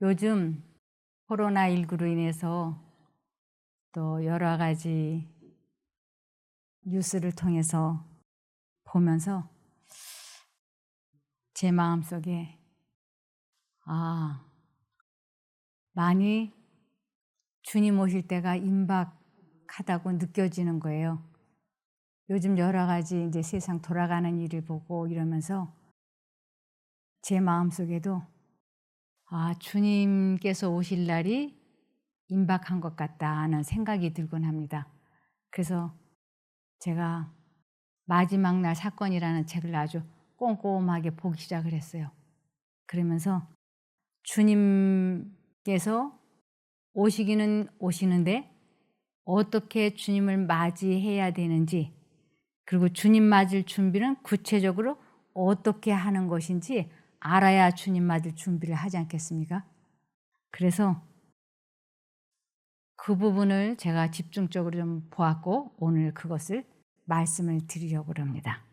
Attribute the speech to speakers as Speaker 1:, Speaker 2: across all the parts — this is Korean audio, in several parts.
Speaker 1: 요즘 코로나19로 인해서 또 여러 가지 뉴스를 통해서 보면서 제 마음속에 아, 많이 주님 오실 때가 임박하다고 느껴지는 거예요. 요즘 여러 가지 이제 세상 돌아가는 일을 보고 이러면서 제 마음속에도 주님께서 오실 날이 임박한 것 같다는 생각이 들곤 합니다. 그래서 제가 마지막 날 사건이라는 책을 아주 꼼꼼하게 보기 시작을 했어요. 그러면서 주님께서 오시기는 오시는데 어떻게 주님을 맞이해야 되는지, 그리고 주님 맞을 준비는 구체적으로 어떻게 하는 것인지 알아야 주님 맞을 준비를 하지 않겠습니까? 그래서 그 부분을 제가 집중적으로 좀 보았고 오늘 그것을 말씀을 드리려고 합니다.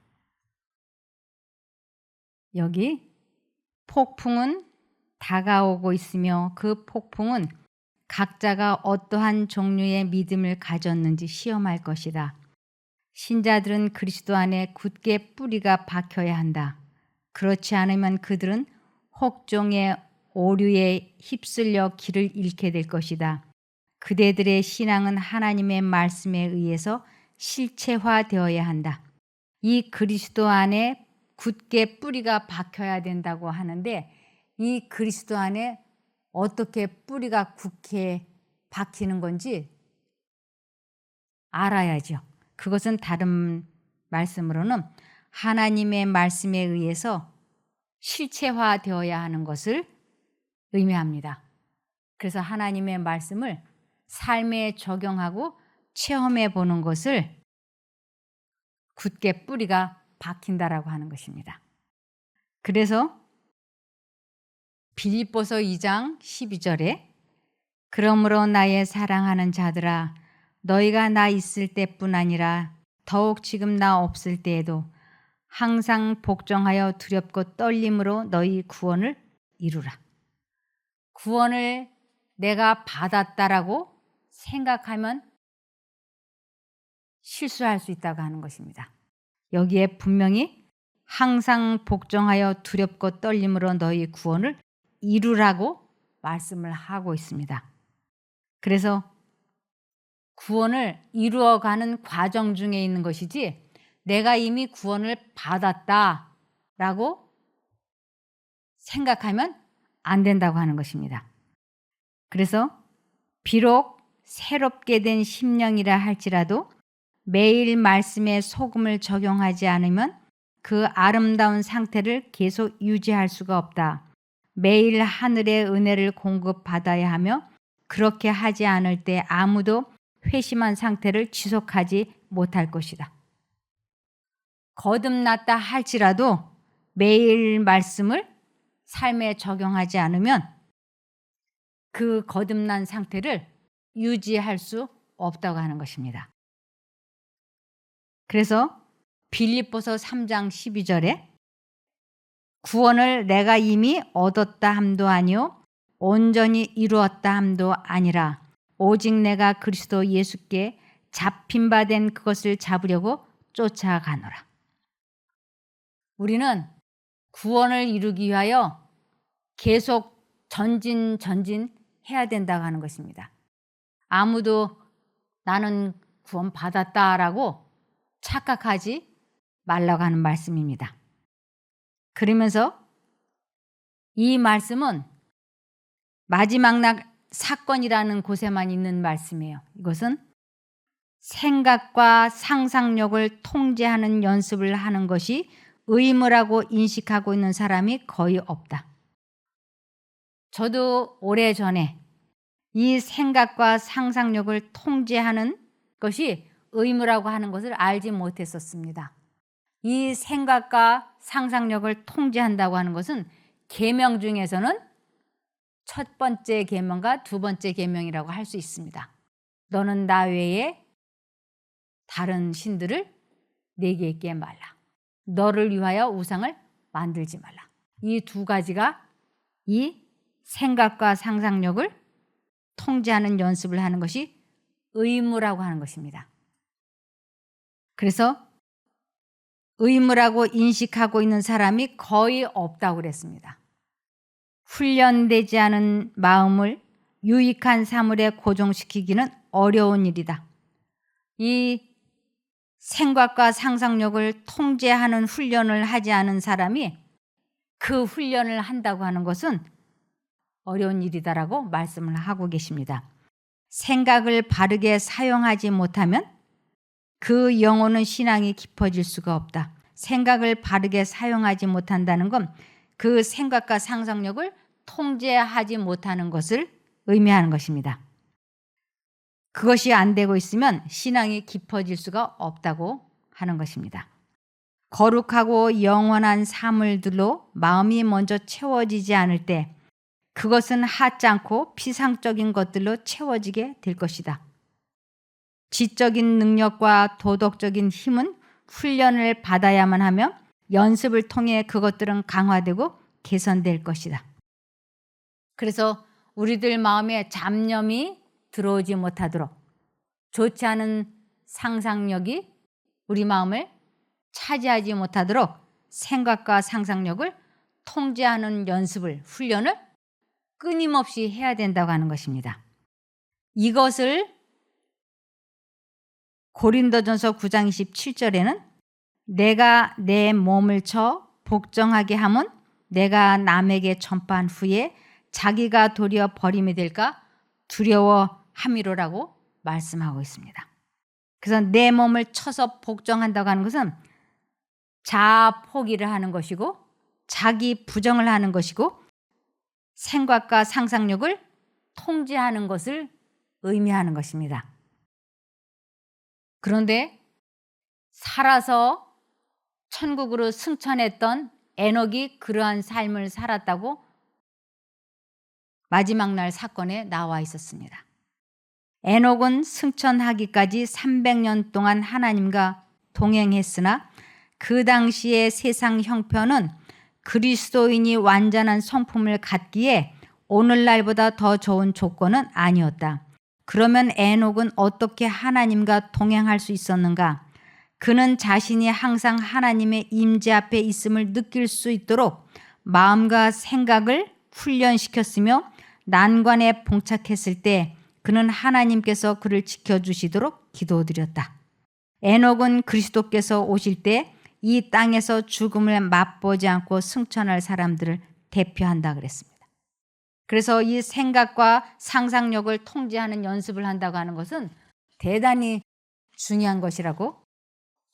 Speaker 1: 여기 폭풍은 다가오고 있으며 그 폭풍은 각자가 어떠한 종류의 믿음을 가졌는지 시험할 것이다. 신자들은 그리스도 안에 굳게 뿌리가 박혀야 한다. 그렇지 않으면 그들은 혹종의 오류에 휩쓸려 길을 잃게 될 것이다. 그대들의 신앙은 하나님의 말씀에 의해서 실체화되어야 한다. 이 그리스도 안에 굳게 뿌리가 박혀야 된다고 하는데, 이 그리스도 안에 어떻게 뿌리가 굳게 박히는 건지 알아야죠. 그것은 다른 말씀으로는 하나님의 말씀에 의해서 실체화되어야 하는 것을 의미합니다. 그래서 하나님의 말씀을 삶에 적용하고 체험해 보는 것을 굳게 뿌리가 박힌다라고 하는 것입니다. 그래서 빌립보서 2장 12절에 그러므로 나의 사랑하는 자들아 너희가 나 있을 때뿐 아니라 더욱 지금 나 없을 때에도 항상 복종하여 두렵고 떨림으로 너희 구원을 이루라. 구원을 내가 받았다라고 생각하면 실수할 수 있다고 하는 것입니다. 여기에 분명히 항상 복종하여 두렵고 떨림으로 너희 구원을 이루라고 말씀을 하고 있습니다. 그래서 구원을 이루어가는 과정 중에 있는 것이지 내가 이미 구원을 받았다라고 생각하면 안 된다고 하는 것입니다. 그래서 비록 새롭게 된 심령이라 할지라도 매일 말씀에 소금을 적용하지 않으면 그 아름다운 상태를 계속 유지할 수가 없다. 매일 하늘의 은혜를 공급받아야 하며 그렇게 하지 않을 때 아무도 회심한 상태를 지속하지 못할 것이다. 거듭났다 할지라도 매일 말씀을 삶에 적용하지 않으면 그 거듭난 상태를 유지할 수 없다고 하는 것입니다. 그래서 빌립보서 3장 12절에 구원을 내가 이미 얻었다 함도 아니요 온전히 이루었다 함도 아니라 오직 내가 그리스도 예수께 잡힌 바 된 그것을 잡으려고 쫓아가노라. 우리는 구원을 이루기 위하여 계속 전진해야 된다고 하는 것입니다. 아무도 나는 구원 받았다라고 착각하지 말라고 하는 말씀입니다. 그러면서 이 말씀은 마지막 날 사건이라는 곳에만 있는 말씀이에요. 이것은 생각과 상상력을 통제하는 연습을 하는 것이 의무라고 인식하고 있는 사람이 거의 없다. 저도 오래전에 이 생각과 상상력을 통제하는 것이 의무라고 하는 것을 알지 못했었습니다. 이 생각과 상상력을 통제한다고 하는 것은 계명 중에서는 첫 번째 계명과 두 번째 계명이라고 할 수 있습니다. 너는 나 외에 다른 신들을 내게 있게 말라. 너를 위하여 우상을 만들지 말라. 이 두 가지가 이 생각과 상상력을 통제하는 연습을 하는 것이 의무라고 하는 것입니다. 그래서 의무라고 인식하고 있는 사람이 거의 없다고 그랬습니다. 훈련되지 않은 마음을 유익한 사물에 고정시키기는 어려운 일이다. 이 생각과 상상력을 통제하는 훈련을 하지 않은 사람이 그 훈련을 한다고 하는 것은 어려운 일이다라고 말씀을 하고 계십니다. 생각을 바르게 사용하지 못하면 그 영혼은 신앙이 깊어질 수가 없다. 생각을 바르게 사용하지 못한다는 건 그 생각과 상상력을 통제하지 못하는 것을 의미하는 것입니다. 그것이 안 되고 있으면 신앙이 깊어질 수가 없다고 하는 것입니다. 거룩하고 영원한 사물들로 마음이 먼저 채워지지 않을 때 그것은 하찮고 피상적인 것들로 채워지게 될 것이다. 지적인 능력과 도덕적인 힘은 훈련을 받아야만 하며 연습을 통해 그것들은 강화되고 개선될 것이다. 그래서 우리들 마음에 잡념이 들어오지 못하도록 좋지 않은 상상력이 우리 마음을 차지하지 못하도록 생각과 상상력을 통제하는 연습을, 훈련을 끊임없이 해야 된다고 하는 것입니다. 이것을 고린도전서 9장 27절에는 내가 내 몸을 쳐 복종하게 함은 내가 남에게 전파한 후에 자기가 도리어 버림이 될까 두려워함이로라고 말씀하고 있습니다. 그래서 내 몸을 쳐서 복종한다고 하는 것은 자아 포기를 하는 것이고 자기 부정을 하는 것이고 생각과 상상력을 통제하는 것을 의미하는 것입니다. 그런데 살아서 천국으로 승천했던 에녹이 그러한 삶을 살았다고 마지막 날 사건에 나와 있었습니다. 에녹은 승천하기까지 300년 동안 하나님과 동행했으나 그 당시의 세상 형편은 그리스도인이 완전한 성품을 갖기에 오늘날보다 더 좋은 조건은 아니었다. 그러면 에녹은 어떻게 하나님과 동행할 수 있었는가? 그는 자신이 항상 하나님의 임재 앞에 있음을 느낄 수 있도록 마음과 생각을 훈련시켰으며 난관에 봉착했을 때 그는 하나님께서 그를 지켜주시도록 기도드렸다. 에녹은 그리스도께서 오실 때 이 땅에서 죽음을 맛보지 않고 승천할 사람들을 대표한다 그랬습니다. 그래서 이 생각과 상상력을 통제하는 연습을 한다고 하는 것은 대단히 중요한 것이라고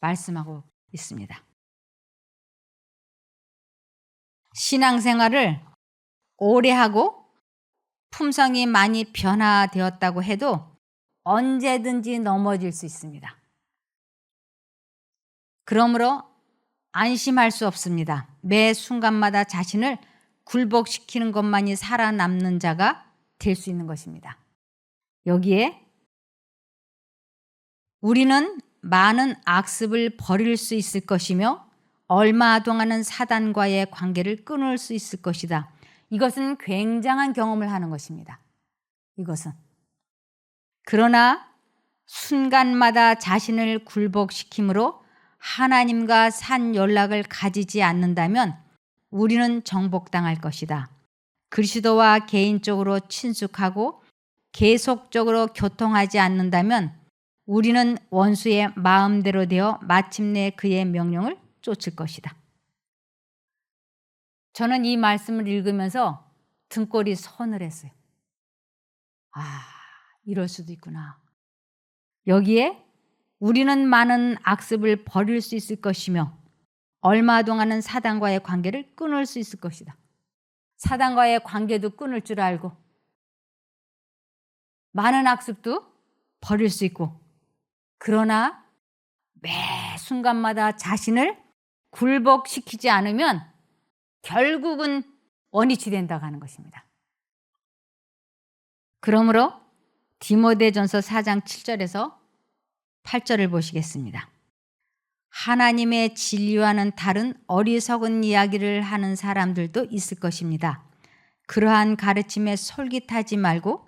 Speaker 1: 말씀하고 있습니다. 신앙생활을 오래 하고 품성이 많이 변화되었다고 해도 언제든지 넘어질 수 있습니다. 그러므로 안심할 수 없습니다. 매 순간마다 자신을 굴복시키는 것만이 살아남는 자가 될 수 있는 것입니다. 여기에 우리는 많은 악습을 버릴 수 있을 것이며 얼마 동안은 사단과의 관계를 끊을 수 있을 것이다. 이것은 굉장한 경험을 하는 것입니다. 이것은. 그러나 순간마다 자신을 굴복시킴으로 하나님과 산 연락을 가지지 않는다면 우리는 정복당할 것이다. 그리스도와 개인적으로 친숙하고 계속적으로 교통하지 않는다면 우리는 원수의 마음대로 되어 마침내 그의 명령을 쫓을 것이다. 저는 이 말씀을 읽으면서 등골이 서늘했어요. 이럴 수도 있구나. 여기에 우리는 많은 악습을 버릴 수 있을 것이며 얼마 동안은 사단과의 관계를 끊을 수 있을 것이다. 사단과의 관계도 끊을 줄 알고 많은 악습도 버릴 수 있고 그러나 매 순간마다 자신을 굴복시키지 않으면 결국은 원위치 된다고 하는 것입니다. 그러므로 디모데전서 4장 7절에서 8절을 보시겠습니다. 하나님의 진리와는 다른 어리석은 이야기를 하는 사람들도 있을 것입니다. 그러한 가르침에 솔깃하지 말고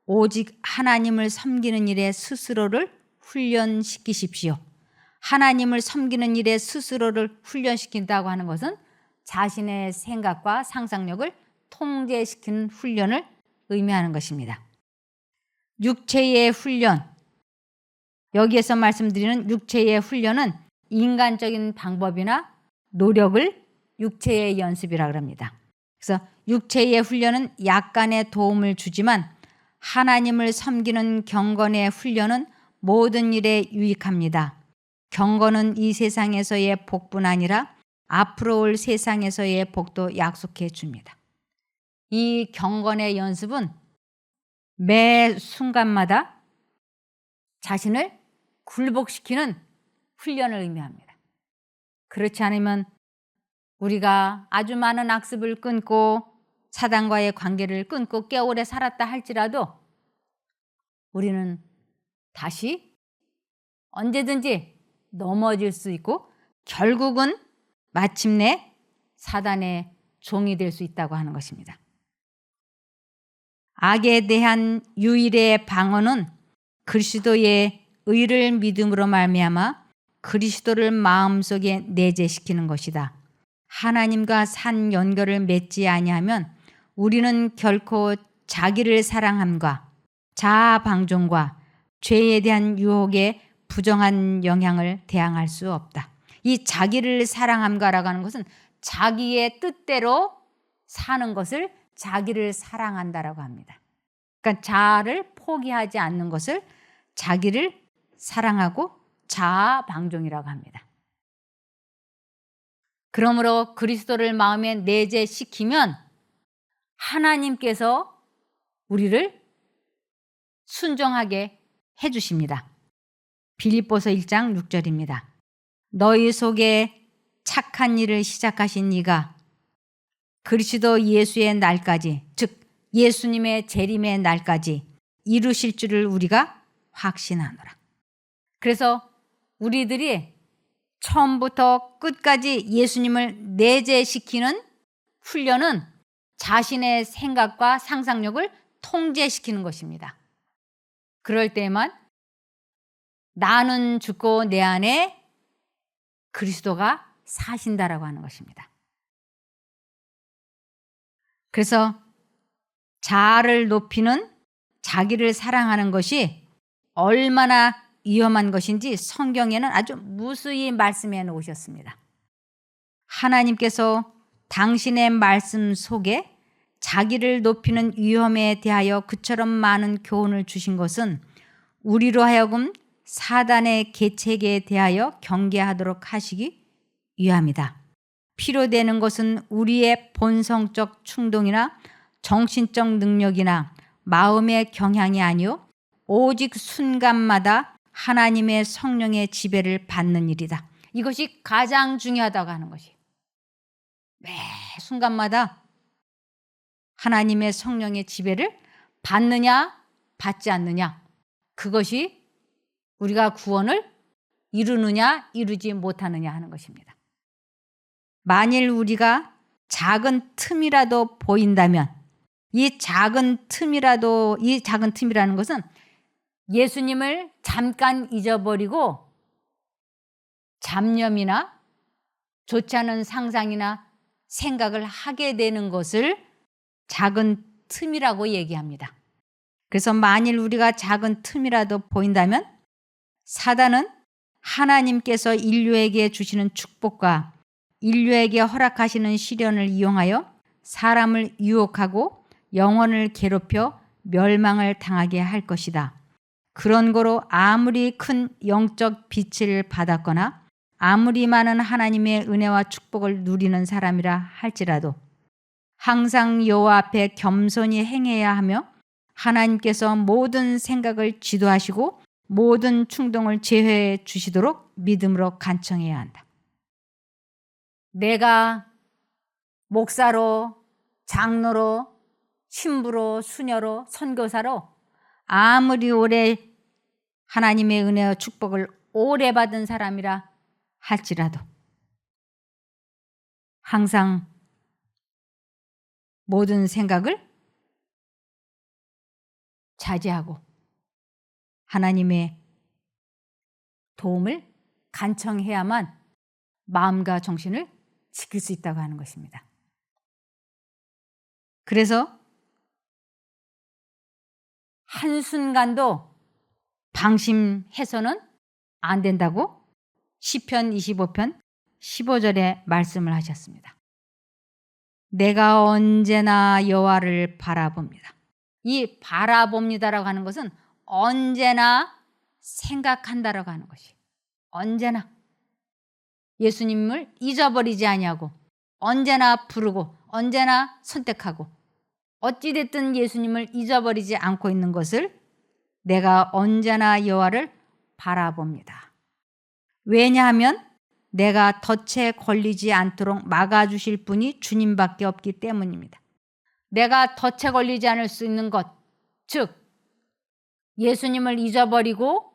Speaker 1: 오직 하나님을 섬기는 일에 스스로를 훈련시키십시오. 하나님을 섬기는 일에 스스로를 훈련시킨다고 하는 것은 자신의 생각과 상상력을 통제시키는 훈련을 의미하는 것입니다. 육체의 훈련, 여기에서 말씀드리는 육체의 훈련은 인간적인 방법이나 노력을 육체의 연습이라고 합니다. 그래서 육체의 훈련은 약간의 도움을 주지만 하나님을 섬기는 경건의 훈련은 모든 일에 유익합니다. 경건은 이 세상에서의 복뿐 아니라 앞으로 올 세상에서의 복도 약속해 줍니다. 이 경건의 연습은 매 순간마다 자신을 굴복시키는 훈련을 의미합니다. 그렇지 않으면 우리가 아주 많은 악습을 끊고 사단과의 관계를 끊고 꽤 오래 살았다 할지라도 우리는 다시 언제든지 넘어질 수 있고 결국은 마침내 사단의 종이 될 수 있다고 하는 것입니다. 악에 대한 유일의 방어는 그리스도의 의를 믿음으로 말미암아 그리스도를 마음속에 내재시키는 것이다. 하나님과 산 연결을 맺지 아니하면 우리는 결코 자기를 사랑함과 자아 방종과 죄에 대한 유혹에 부정한 영향을 대항할 수 없다. 이 자기를 사랑함과라고 하는 것은 자기의 뜻대로 사는 것을 자기를 사랑한다라고 합니다. 그러니까 자아를 포기하지 않는 것을 자기를 사랑하고 자아 방종이라고 합니다. 그러므로 그리스도를 마음에 내재시키면 하나님께서 우리를 순종하게 해주십니다. 빌립보서 1장 6절입니다. 너희 속에 착한 일을 시작하신 이가 그리스도 예수의 날까지, 즉 예수님의 재림의 날까지 이루실 줄을 우리가 확신하노라. 그래서 우리들이 처음부터 끝까지 예수님을 내재시키는 훈련은 자신의 생각과 상상력을 통제시키는 것입니다. 그럴 때만 나는 죽고 내 안에 그리스도가 사신다라고 하는 것입니다. 그래서 자아를 높이는 자기를 사랑하는 것이 얼마나 위험한 것인지 성경에는 아주 무수히 말씀해 놓으셨습니다. 하나님께서 당신의 말씀 속에 자기를 높이는 위험에 대하여 그처럼 많은 교훈을 주신 것은 우리로 하여금 사단의 계책에 대하여 경계하도록 하시기 위함이다. 필요되는 것은 우리의 본성적 충동이나 정신적 능력이나 마음의 경향이 아니요 오직 순간마다 하나님의 성령의 지배를 받는 일이다. 이것이 가장 중요하다고 하는 것이. 매 순간마다 하나님의 성령의 지배를 받느냐 받지 않느냐, 그것이 우리가 구원을 이루느냐 이루지 못하느냐 하는 것입니다. 만일 우리가 작은 틈이라도 보인다면 이 작은 틈이라는 것은 예수님을 잠깐 잊어버리고 잡념이나 좋지 않은 상상이나 생각을 하게 되는 것을 작은 틈이라고 얘기합니다. 그래서 만일 우리가 작은 틈이라도 보인다면 사단은 하나님께서 인류에게 주시는 축복과 인류에게 허락하시는 시련을 이용하여 사람을 유혹하고 영혼을 괴롭혀 멸망을 당하게 할 것이다. 그런 거로 아무리 큰 영적 빛을 받았거나 아무리 많은 하나님의 은혜와 축복을 누리는 사람이라 할지라도 항상 여호와 앞에 겸손히 행해야 하며 하나님께서 모든 생각을 지도하시고 모든 충동을 제어해 주시도록 믿음으로 간청해야 한다. 내가 목사로, 장로로, 신부로, 수녀로, 선교사로 아무리 오래 하나님의 은혜와 축복을 오래 받은 사람이라 할지라도 항상 모든 생각을 자제하고 하나님의 도움을 간청해야만 마음과 정신을 지킬 수 있다고 하는 것입니다. 그래서 한순간도 방심해서는 안 된다고 시편 25편 15절에 말씀을 하셨습니다. 내가 언제나 여호와를 바라봅니다. 이 바라봅니다라고 하는 것은 언제나 생각한다라고 하는 것이, 언제나 예수님을 잊어버리지 아니하고 언제나 부르고 언제나 선택하고 어찌됐든 예수님을 잊어버리지 않고 있는 것을 내가 언제나 여호와를 바라봅니다. 왜냐하면 내가 덫에 걸리지 않도록 막아주실 분이 주님밖에 없기 때문입니다. 내가 덫에 걸리지 않을 수 있는 것, 즉 예수님을 잊어버리고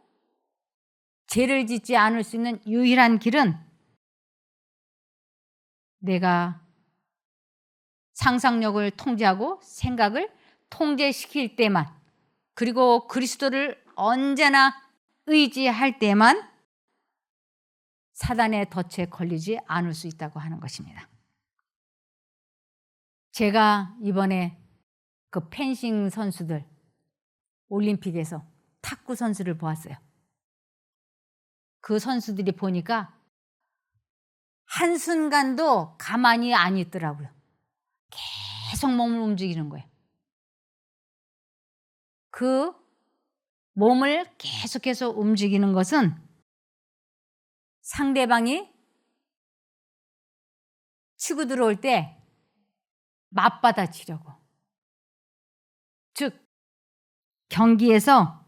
Speaker 1: 죄를 짓지 않을 수 있는 유일한 길은 내가 상상력을 통제하고 생각을 통제시킬 때만, 그리고 그리스도를 언제나 의지할 때만 사단의 덫에 걸리지 않을 수 있다고 하는 것입니다. 제가 이번에 그 펜싱 선수들 올림픽에서 탁구 선수를 보았어요. 그 선수들이 보니까 한순간도 가만히 안 있더라고요. 계속 몸을 움직이는 거예요. 그 몸을 계속해서 움직이는 것은 상대방이 치고 들어올 때 맞받아치려고, 즉 경기에서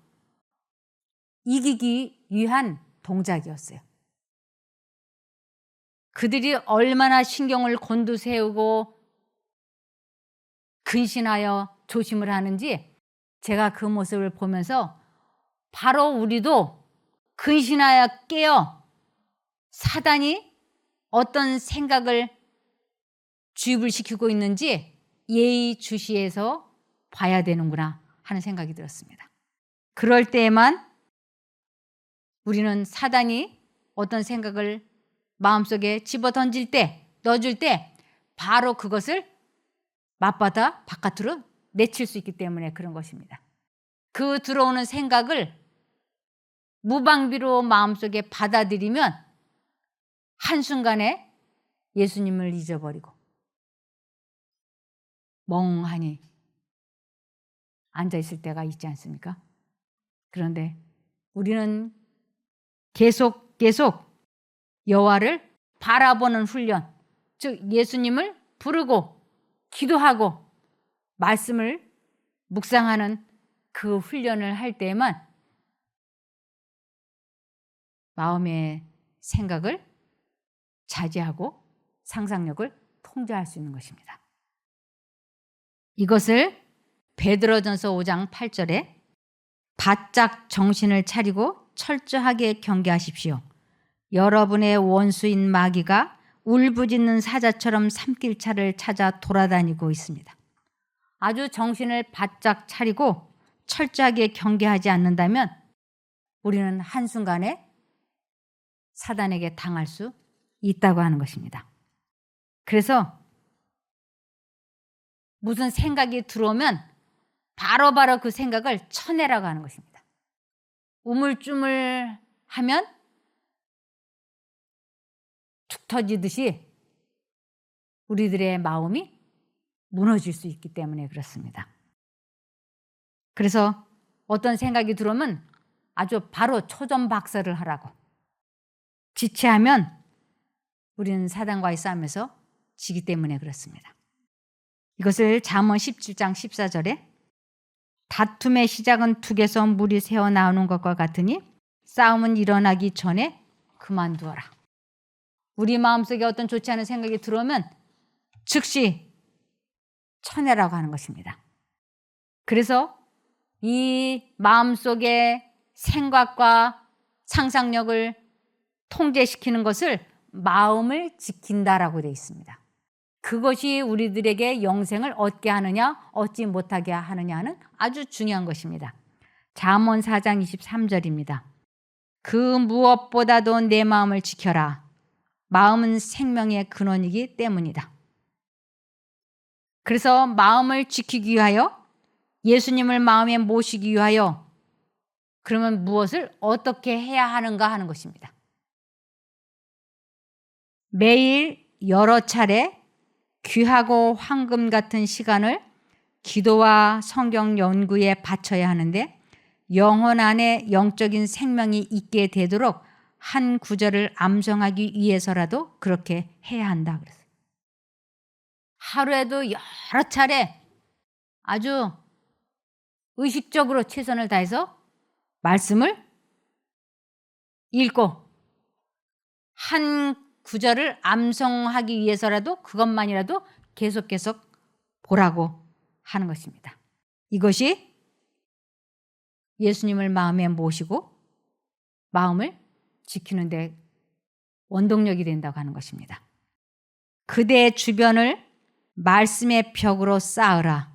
Speaker 1: 이기기 위한 동작이었어요. 그들이 얼마나 신경을 곤두세우고 근신하여 조심을 하는지 제가 그 모습을 보면서 바로 우리도 근신하여 깨어 사단이 어떤 생각을 주입을 시키고 있는지 예의주시해서 봐야 되는구나 하는 생각이 들었습니다. 그럴 때에만 우리는 사단이 어떤 생각을 마음속에 집어던질 때, 넣어줄 때 바로 그것을 맞받아 바깥으로 내칠 수 있기 때문에 그런 것입니다. 그 들어오는 생각을 무방비로 마음속에 받아들이면 한순간에 예수님을 잊어버리고 멍하니 앉아있을 때가 있지 않습니까? 그런데 우리는 계속 여호와를 바라보는 훈련, 즉 예수님을 부르고 기도하고 말씀을 묵상하는 그 훈련을 할 때에만 마음의 생각을 자제하고 상상력을 통제할 수 있는 것입니다. 이것을 베드로전서 5장 8절에 바짝 정신을 차리고 철저하게 경계하십시오. 여러분의 원수인 마귀가 울부짖는 사자처럼 삼킬차를 찾아 돌아다니고 있습니다. 아주 정신을 바짝 차리고 철저하게 경계하지 않는다면 우리는 한순간에 사단에게 당할 수 있다고 하는 것입니다. 그래서 무슨 생각이 들어오면 바로바로 그 생각을 쳐내라고 하는 것입니다. 우물쭈물하면 툭 터지듯이 우리들의 마음이 무너질 수 있기 때문에 그렇습니다. 그래서 어떤 생각이 들어오면 아주 바로 초전박살을 하라고, 지체하면 우리는 사단과의 싸움에서 지기 때문에 그렇습니다. 이것을 잠언 17장 14절에 다툼의 시작은 둑에서 물이 새어나오는 것과 같으니 싸움은 일어나기 전에 그만두어라. 우리 마음속에 어떤 좋지 않은 생각이 들어오면 즉시 쳐내라고 하는 것입니다. 그래서 이 마음속의 생각과 상상력을 통제시키는 것을 마음을 지킨다라고 되어 있습니다. 그것이 우리들에게 영생을 얻게 하느냐 얻지 못하게 하느냐는 아주 중요한 것입니다. 잠언 4장 23절입니다. 그 무엇보다도 내 마음을 지켜라. 마음은 생명의 근원이기 때문이다. 그래서 마음을 지키기 위하여 예수님을 마음에 모시기 위하여 그러면 무엇을 어떻게 해야 하는가 하는 것입니다. 매일 여러 차례 귀하고 황금 같은 시간을 기도와 성경 연구에 바쳐야 하는데 영혼 안에 영적인 생명이 있게 되도록 한 구절을 암송하기 위해서라도 그렇게 해야 한다 그랬어요. 하루에도 여러 차례 아주 의식적으로 최선을 다해서 말씀을 읽고 한 구절을 암송하기 위해서라도 그것만이라도 계속 보라고 하는 것입니다. 이것이 예수님을 마음에 모시고 마음을 지키는 데 원동력이 된다고 하는 것입니다. 그대의 주변을 말씀의 벽으로 쌓으라.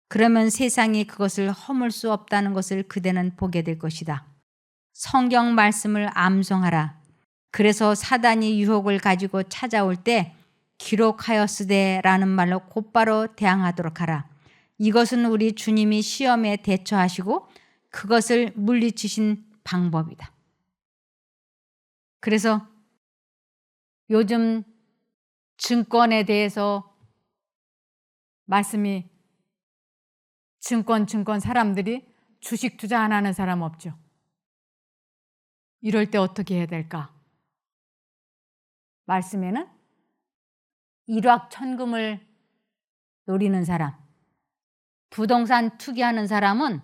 Speaker 1: 그러면 세상이 그것을 허물 수 없다는 것을 그대는 보게 될 것이다. 성경 말씀을 암송하라. 그래서 사단이 유혹을 가지고 찾아올 때 기록하였으되라는 말로 곧바로 대항하도록 하라. 이것은 우리 주님이 시험에 대처하시고 그것을 물리치신 방법이다. 그래서 요즘 증권에 대해서 말씀이 증권 사람들이 주식 투자 안 하는 사람 없죠. 이럴 때 어떻게 해야 될까? 말씀에는 일확천금을 노리는 사람, 부동산 투기하는 사람은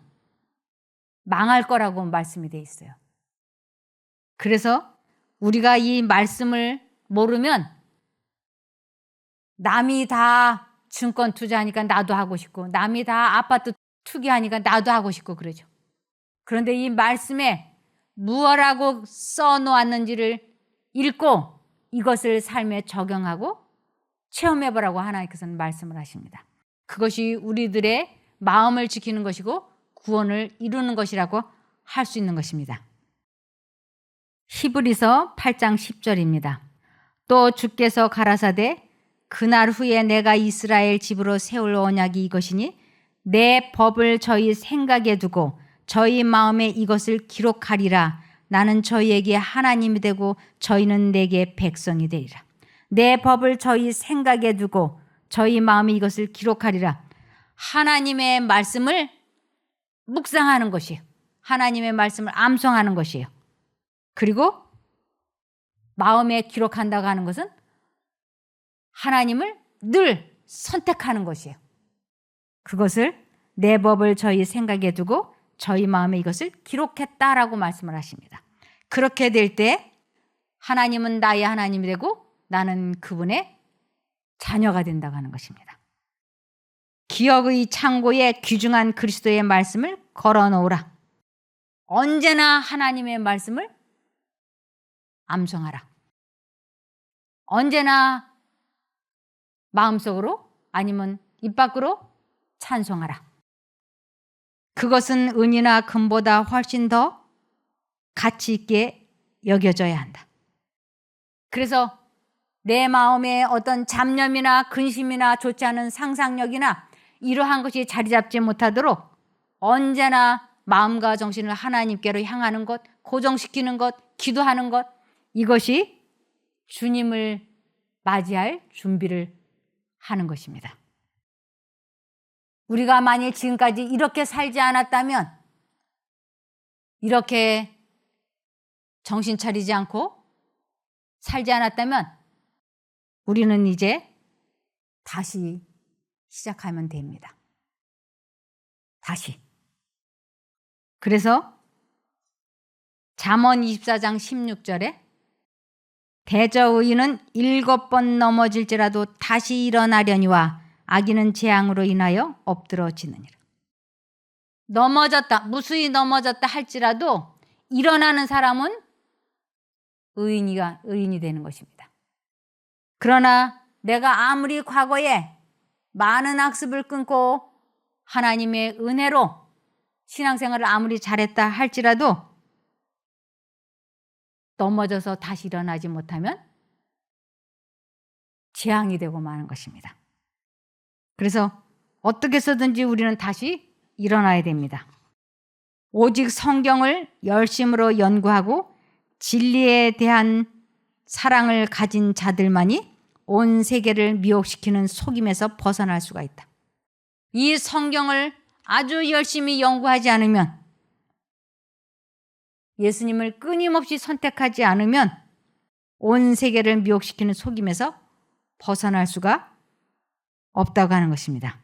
Speaker 1: 망할 거라고 말씀이 되어 있어요. 그래서 우리가 이 말씀을 모르면 남이 다 증권 투자하니까 나도 하고 싶고 남이 다 아파트 투기하니까 나도 하고 싶고 그러죠. 그런데 이 말씀에 무엇라고 써놓았는지를 읽고 이것을 삶에 적용하고 체험해보라고 하나님께서는 말씀을 하십니다. 그것이 우리들의 마음을 지키는 것이고 구원을 이루는 것이라고 할 수 있는 것입니다. 히브리서 8장 10절입니다. 또 주께서 가라사대 그날 후에 내가 이스라엘 집으로 세울 언약이 이것이니 내 법을 저희 생각에 두고 저희 마음에 이것을 기록하리라. 나는 저희에게 하나님이 되고 저희는 내게 백성이 되리라. 내 법을 저희 생각에 두고 저희 마음에 이것을 기록하리라. 하나님의 말씀을 묵상하는 것이에요. 하나님의 말씀을 암송하는 것이에요. 그리고 마음에 기록한다고 하는 것은 하나님을 늘 선택하는 것이에요. 그것을 내 법을 저희 생각에 두고 저희 마음에 이것을 기록했다라고 말씀을 하십니다. 그렇게 될 때 하나님은 나의 하나님이 되고 나는 그분의 자녀가 된다고 하는 것입니다. 기억의 창고에 귀중한 그리스도의 말씀을 걸어놓으라. 언제나 하나님의 말씀을 암송하라. 언제나 마음속으로 아니면 입 밖으로 찬송하라. 그것은 은이나 금보다 훨씬 더 가치 있게 여겨져야 한다. 그래서 내 마음에 어떤 잡념이나 근심이나 좋지 않은 상상력이나 이러한 것이 자리 잡지 못하도록 언제나 마음과 정신을 하나님께로 향하는 것, 고정시키는 것, 기도하는 것, 이것이 주님을 맞이할 준비를 하는 것입니다. 우리가 만일 지금까지 이렇게 살지 않았다면, 이렇게 정신 차리지 않고 살지 않았다면 우리는 이제 다시 시작하면 됩니다. 다시. 그래서 잠언 24장 16절에 대저의인은 7번 넘어질지라도 다시 일어나려니와 악인은 재앙으로 인하여 엎드러지느니라. 넘어졌다, 무수히 넘어졌다 할지라도 일어나는 사람은 의인이 되는 것입니다. 그러나 내가 아무리 과거에 많은 학습을 끊고 하나님의 은혜로 신앙생활을 아무리 잘했다 할지라도 넘어져서 다시 일어나지 못하면 재앙이 되고 마는 것입니다. 그래서 어떻게 해서든지 우리는 다시 일어나야 됩니다. 오직 성경을 열심으로 연구하고 진리에 대한 사랑을 가진 자들만이 온 세계를 미혹시키는 속임에서 벗어날 수가 있다. 이 성경을 아주 열심히 연구하지 않으면, 예수님을 끊임없이 선택하지 않으면 온 세계를 미혹시키는 속임에서 벗어날 수가 없다고 하는 것입니다.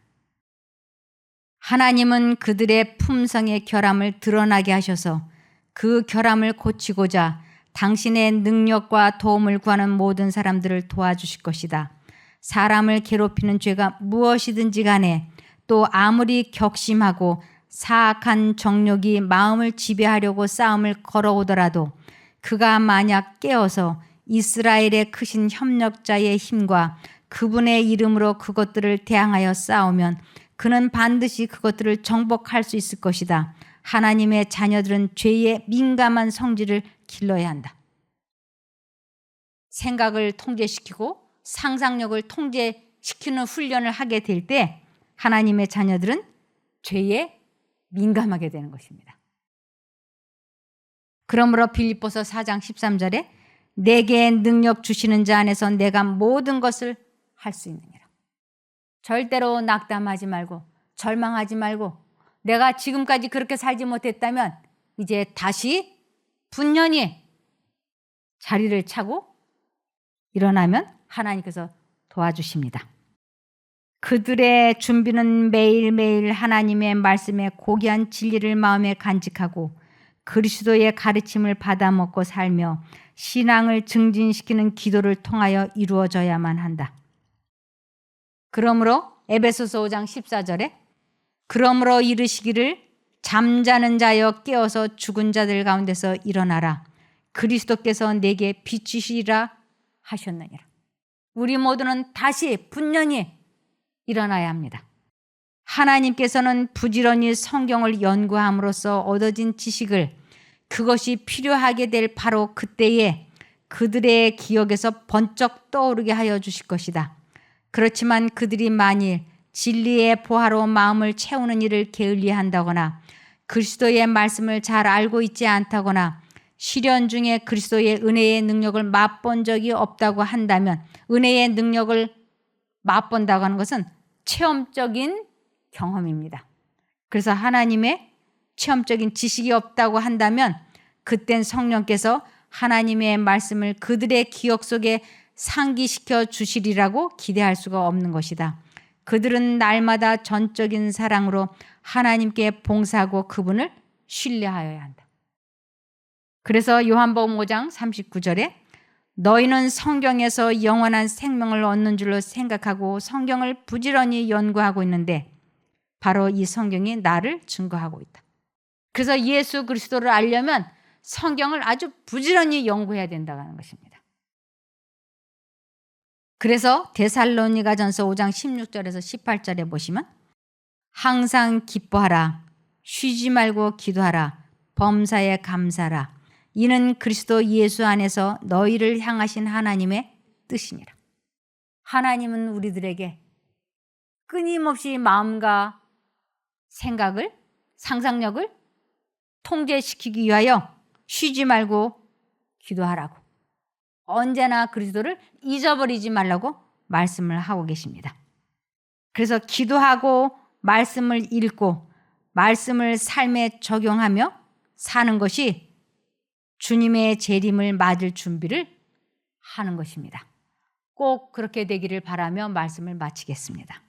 Speaker 1: 하나님은 그들의 품성의 결함을 드러나게 하셔서 그 결함을 고치고자 당신의 능력과 도움을 구하는 모든 사람들을 도와주실 것이다. 사람을 괴롭히는 죄가 무엇이든지 간에 또 아무리 격심하고 사악한 정욕이 마음을 지배하려고 싸움을 걸어오더라도 그가 만약 깨어서 이스라엘의 크신 협력자의 힘과 그분의 이름으로 그것들을 대항하여 싸우면 그는 반드시 그것들을 정복할 수 있을 것이다. 하나님의 자녀들은 죄의 민감한 성질을 길러야 한다. 생각을 통제시키고 상상력을 통제시키는 훈련을 하게 될 때 하나님의 자녀들은 죄에 민감하게 되는 것입니다. 그러므로 빌립보서 4장 13절에 내게 능력 주시는 자 안에서 내가 모든 것을 할 수 있느니라. 절대로 낙담하지 말고 절망하지 말고 내가 지금까지 그렇게 살지 못했다면 이제 다시 분연히 자리를 차고 일어나면 하나님께서 도와주십니다. 그들의 준비는 매일매일 하나님의 말씀에 고귀한 진리를 마음에 간직하고 그리스도의 가르침을 받아먹고 살며 신앙을 증진시키는 기도를 통하여 이루어져야만 한다. 그러므로 에베소서 5장 14절에 그러므로 이르시기를 잠자는 자여 깨어서 죽은 자들 가운데서 일어나라. 그리스도께서 내게 비추시리라 하셨느니라. 우리 모두는 다시 분연히 일어나야 합니다. 하나님께서는 부지런히 성경을 연구함으로써 얻어진 지식을 그것이 필요하게 될 바로 그때에 그들의 기억에서 번쩍 떠오르게 하여 주실 것이다. 그렇지만 그들이 만일 진리의 보화로 마음을 채우는 일을 게을리한다거나 그리스도의 말씀을 잘 알고 있지 않다거나 시련 중에 그리스도의 은혜의 능력을 맛본 적이 없다고 한다면, 은혜의 능력을 맛본다고 하는 것은 체험적인 경험입니다. 그래서 하나님의 체험적인 지식이 없다고 한다면 그땐 성령께서 하나님의 말씀을 그들의 기억 속에 상기시켜 주시리라고 기대할 수가 없는 것이다. 그들은 날마다 전적인 사랑으로 하나님께 봉사하고 그분을 신뢰하여야 한다. 그래서 요한복음 5장 39절에 너희는 성경에서 영원한 생명을 얻는 줄로 생각하고 성경을 부지런히 연구하고 있는데 바로 이 성경이 나를 증거하고 있다. 그래서 예수 그리스도를 알려면 성경을 아주 부지런히 연구해야 된다는 것입니다. 그래서 데살로니가전서 5장 16절에서 18절에 보시면 항상 기뻐하라, 쉬지 말고 기도하라, 범사에 감사하라. 이는 그리스도 예수 안에서 너희를 향하신 하나님의 뜻이니라. 하나님은 우리들에게 끊임없이 마음과 생각을, 상상력을 통제시키기 위하여 쉬지 말고 기도하라고, 언제나 그리스도를 잊어버리지 말라고 말씀을 하고 계십니다. 그래서 기도하고 말씀을 읽고 말씀을 삶에 적용하며 사는 것이 주님의 재림을 맞을 준비를 하는 것입니다. 꼭 그렇게 되기를 바라며 말씀을 마치겠습니다.